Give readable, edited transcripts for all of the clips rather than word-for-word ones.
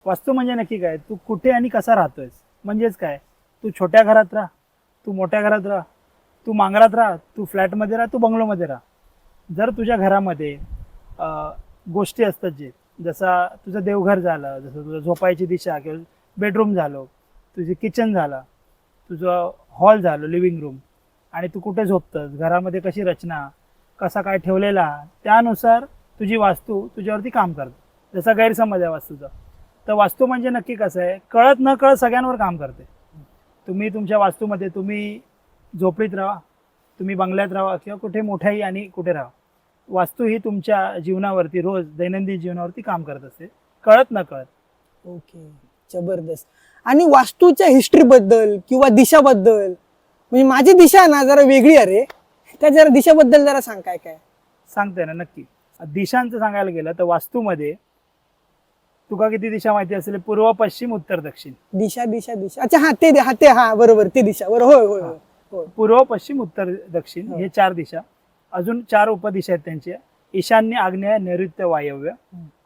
वास्तू म्हणजे नक्की काय, तू कुठे आणि कसा राहतोयस. म्हणजेच काय, तू छोट्या घरात राहा, तू मोठ्या घरात राहा, तू मांगरात राहा, तू फ्लॅटमध्ये राहा, तू बंगलोमध्ये राहा. जर तुझ्या घरामध्ये गोष्टी असतात जे, जसा तुझं देवघर झालं, जसं तुझं झोपायची दिशा किंवा बेडरूम झालं, तुझी किचन झाला, तुझं हॉल झालं, लिव्हिंग रूम, आणि तू कुठे झोपतस, घरामध्ये कशी रचना, कसा काय ठेवलेला, त्यानुसार तुझी वास्तू तुझ्यावरती काम करते. जसा गैरसमज आहे वास्तूचा, तर वास्तू म्हणजे नक्की कसं आहे, कळत न कळत सगळ्यांवर काम करते. तुम्ही तुमच्या वास्तूमध्ये तुम्ही झोपडीत राहा, तुम्ही बंगल्यात राहा किंवा कुठे मोठ्याही आणि कुठे राहा, वास्तू ही तुमच्या जीवनावरती रोज दैनंदिन जीवनावरती काम करत असते, कळत न कळत. ओके, जबरदस्त. आणि वास्तूच्या हिस्ट्री बद्दल किंवा दिशाबद्दल, म्हणजे माझी दिशा आहे ना जरा वेगळी आहे रे, त्या जरा दिशाबद्दल जरा सांग काय काय. सांगते ना नक्की. दिशांचं सांगायला गेलं तर वास्तूमध्ये तुका किती दिशा माहिती असेल, पूर्व पश्चिम उत्तर दक्षिण. दिशा दिशा दिशा, अच्छा हा बरोबर, ते दिशा बरोबर. होय होय होय होय. पूर्व पश्चिम उत्तर दक्षिण हो. हे 4 दिशा. अजून 4 उपदिशा आहेत त्यांच्या, ईशान्य, आग्नेय, नैऋत्य, वायव्य.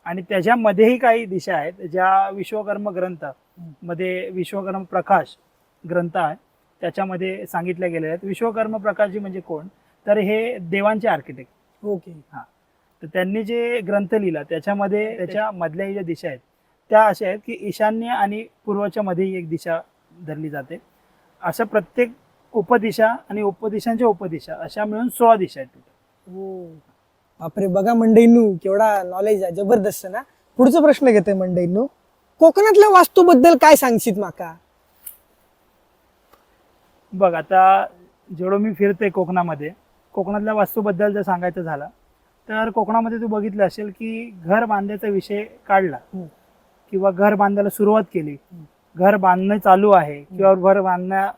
आणि त्याच्यामध्येही काही दिशा आहेत ज्या विश्वकर्म ग्रंथ मध्ये, विश्वकर्म प्रकाश ग्रंथ आहे त्याच्यामध्ये सांगितल्या गेलेल्या आहेत. विश्वकर्म प्रकाशजी म्हणजे कोण, तर हे देवांचे आर्किटेक्ट. ओके. हा, तर त्यांनी जे ग्रंथ लिहिला त्याच्यामध्ये त्याच्या मधल्या ज्या दिशा आहेत त्या अशा आहेत की ईशान्य आणि पूर्वच्या मध्येही एक दिशा धरली जाते. अशा प्रत्येक उपदिशा आणि उपदिशांच्या उपदिशा अशा मिळून 16 दिशा आहेत. हो बापरे, बघा मंडळींनो केवढा नॉलेज आहे, जबरदस्त ना. पुढचा प्रश्न घेते मंडळींनो, कोकणातल्या वास्तूबद्दल काय सांगशील माका. बघ, आता जेवढं मी फिरते कोकणामध्ये, कोकणातल्या वास्तूबद्दल जर सांगायचं झालं तर कोकणामध्ये तू बघितलं असेल की घर बांधायचा विषय काढला किंवा घर बांधायला सुरुवात केली, घर बांधणं चालू आहे किंवा घर बांधणं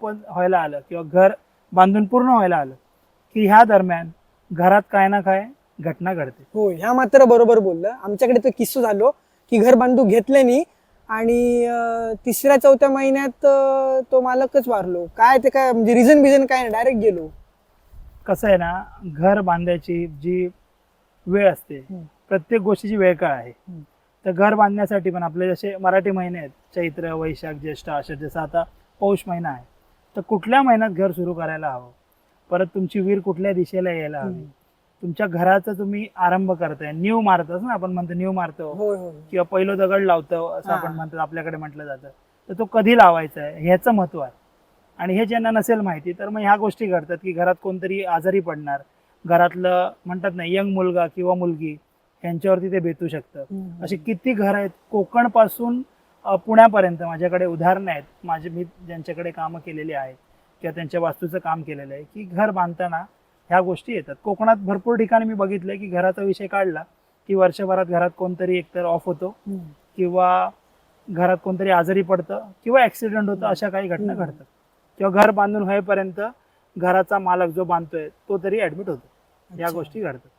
व्हायला आलं किंवा घर बांधून पूर्ण व्हायला आलं की ह्या दरम्यान घरात काय ना काय घटना घडते. हो, ह्या मात्र बरोबर बोललं. आमच्याकडे तो किस्सा झालो की घर बांधू घेतले नाही आणि 3-4 महिन्यात तो मालकच वारलो. काय ते काय म्हणजे रिझन बिझन काय नाही, डायरेक्ट गेलो. कसं आहे ना, घर बांधायची जी वेळ असते, प्रत्येक गोष्टीची वेळ काळ आहे. तर घर बांधण्यासाठी पण आपले जसे मराठी महिने आहेत, चैत्र, वैशाख, ज्येष्ठ, आषाढ, जसं आता पौष महिना आहे, तर कुठल्या महिन्यात घर सुरू करायला हवं, परत तुमची वीर कुठल्या दिशेला यायला हवी, तुमच्या घराचा तुम्ही आरंभ करताय, न्यू मारतोस ना, आपण म्हणतो न्यू मारतो किंवा पहिलं दगड लावतो असं आपण म्हणतो, आपल्याकडे म्हटलं जातं. तर तो कधी लावायचा आहे ह्याचं महत्व आहे. आणि हे ज्यांना नसेल माहिती तर मग ह्या गोष्टी घडतात की घरात कोणतरी आजारी पडणार, घरातलं म्हणतात ना यंग मुलगा किंवा मुलगी यांच्यावरती ते बेतू शकतं. असे किती घर आहेत कोकण पासून पुण्यापर्यंत, माझ्याकडे उदाहरणं आहेत, मी ज्यांच्याकडे कामं केलेली आहेत किंवा त्यांच्या वास्तूचं काम केलेलं आहे की घर बांधताना ह्या गोष्टी येतात. कोकणात भरपूर ठिकाणी मी बघितलंय की घराचा विषय काढला की वर्षभरात घरात कोणतरी एकतर ऑफ होतो किंवा घरात कोणतरी आजारी पडतं किंवा ऍक्सिडेंट होतं, अशा काही घटना घडतात. किंवा घर बांधून होईपर्यंत घराचा मालक जो बांधतोय तो तरी ऍडमिट होतो. या गोष्टी घडतात.